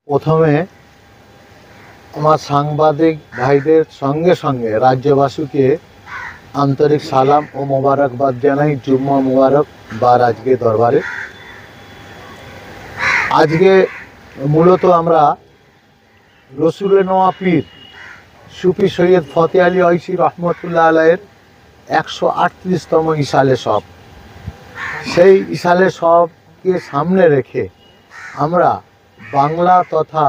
প্রথমে আমার সাংবাদিক ভাইদের সঙ্গে সঙ্গে রাজ্যবাসীকে আন্তরিক সালাম ও মোবারকবাদ জানাই। জুম্মা মুবারক বার আজকে দরবারে। আজকে মূলত আমরা রসুলের নোয়া পীর সুফি সৈয়দ ফতে আলী ঐশী রহমতুল্লাহ আলাইয়ের 138তম ইসালে সব, সেই ইসালে সবকে সামনে রেখে আমরা বাংলা তথা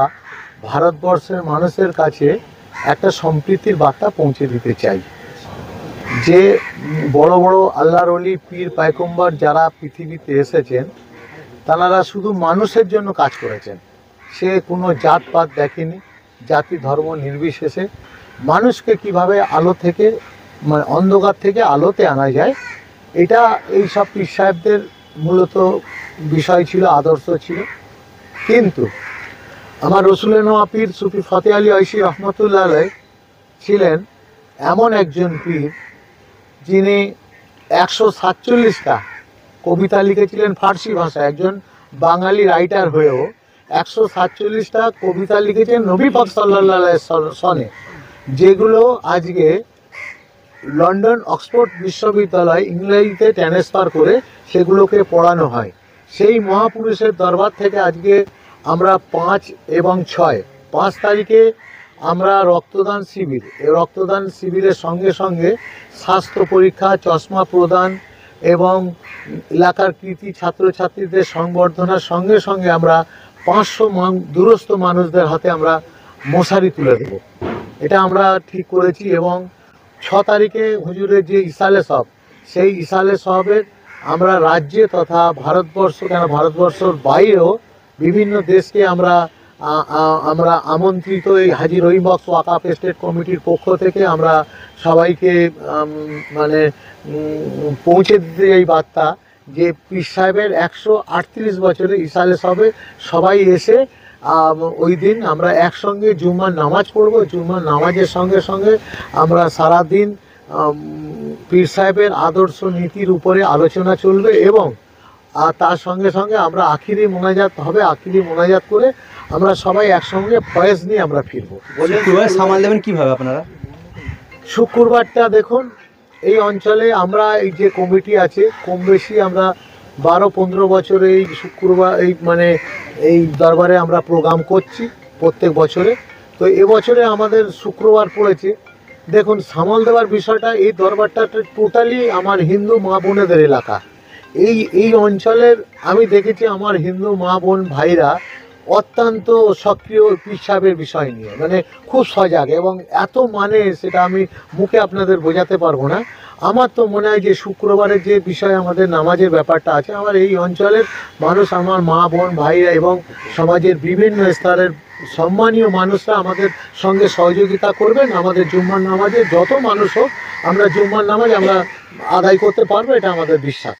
ভারতবর্ষের মানুষের কাছে একটা সম্প্রীতির বার্তা পৌঁছে দিতে চাই। যে বড় বড় আল্লাহর ওলি পীর পায়গম্বর যারা পৃথিবীতে এসেছেন, তারা শুধু মানুষের জন্য কাজ করেছেন। সে কোনো জাতপাত দেখেনি, জাতি ধর্ম নির্বিশেষে মানুষকে কিভাবে আলো থেকে মানে অন্ধকার থেকে আলোতে আনা যায়, এটা এই সব পীর সাহেবদের মূলত বিষয় ছিল, আদর্শ ছিল। কিন্তু আমার রসুলের নোয়া পীর সুফি ফতে আলী ঐশী রহমতুল্লাহ আলাইহ ছিলেন এমন একজন পীর যিনি 147টা কবিতা লিখেছিলেন ফার্সি ভাষায়। একজন বাঙালি রাইটার হয়েও 147টা কবিতা লিখেছেন নবী পাক সাল্লাল্লাহু আলাইহি সনে, যেগুলো আজকে লন্ডন অক্সফোর্ড বিশ্ববিদ্যালয় ইংরেজিতে ট্রান্সফার করে সেগুলোকে পড়ানো হয়। সেই মহাপুরুষের দরবার থেকে আজকে আমরা 5 এবং 5 তারিখে আমরা রক্তদান শিবির, এই রক্তদান শিবিরের সঙ্গে সঙ্গে স্বাস্থ্য পরীক্ষা, চশমা প্রদান এবং এলাকার কৃতি ছাত্রছাত্রীদের সংবর্ধনার সঙ্গে সঙ্গে আমরা 500 দূরস্থ মানুষদের হাতে আমরা মশারি তুলে দেব, এটা আমরা ঠিক করেছি। এবং 6 তারিখে হুজুরের যে ইসালে সব, সেই ইসালে সবের আমরা রাজ্যে তথা ভারতবর্ষ, কেন ভারতবর্ষের বাইরেও বিভিন্ন দেশকে আমরা আমন্ত্রিত। এই হাজী রহিম বক্স ওয়াকাফ স্টেট কমিটির পক্ষ থেকে আমরা সবাইকে মানে পৌঁছে দিতে এই বার্তা যে পীর সাহেবের 138 বছরের ইসালে সবে সবাই এসে ওই দিন আমরা একসঙ্গে জুম্মার নামাজ পড়ব। জুম্মার নামাজের সঙ্গে সঙ্গে আমরা সারাদিন পীর সাহেবের আদর্শ নীতির উপরে আলোচনা চলবে এবং তার সঙ্গে সঙ্গে আমরা আখিরি মোনাজাত হবে। আখিরি মোনাজাত করে আমরা সবাই একসঙ্গে ফয়েজ নিয়ে আমরা ফিরবো। সামাল দেবেন কীভাবে আপনারা? শুক্রবারটা দেখুন, এই অঞ্চলে আমরা এই যে কমিটি আছে কম বেশি আমরা 12-15 বছরে এই শুক্রবার এই দরবারে আমরা প্রোগ্রাম করছি প্রত্যেক বছরে। তো এবছরে আমাদের শুক্রবার পড়েছে। দেখুন, সামাল দেওয়ার বিষয়টা, এই দরবারটা টোটালি আমার হিন্দু মা বোনেদের এলাকা। এই অঞ্চলের আমি দেখেছি আমার হিন্দু মা বোন ভাইরা অত্যন্ত সক্রিয় পীর সাহেবের বিষয় নিয়ে, খুব সজাগ এবং এত সেটা আমি মুখে আপনাদের বোঝাতে পারবো না। আমার তো মনে হয় যে শুক্রবারের যে বিষয় আমাদের নামাজের ব্যাপারটা আছে, আমার এই অঞ্চলের মানুষ, আমার মা বোন ভাইরা এবং সমাজের বিভিন্ন স্তরের সম্মানীয় মানুষরা আমাদের সঙ্গে সহযোগিতা করবেন। আমাদের জুম্মার নামাজে যত মানুষ হোক, আমরা জুম্মার নামাজ আমরা আদায় করতে পারবো, এটা আমাদের বিশ্বাস।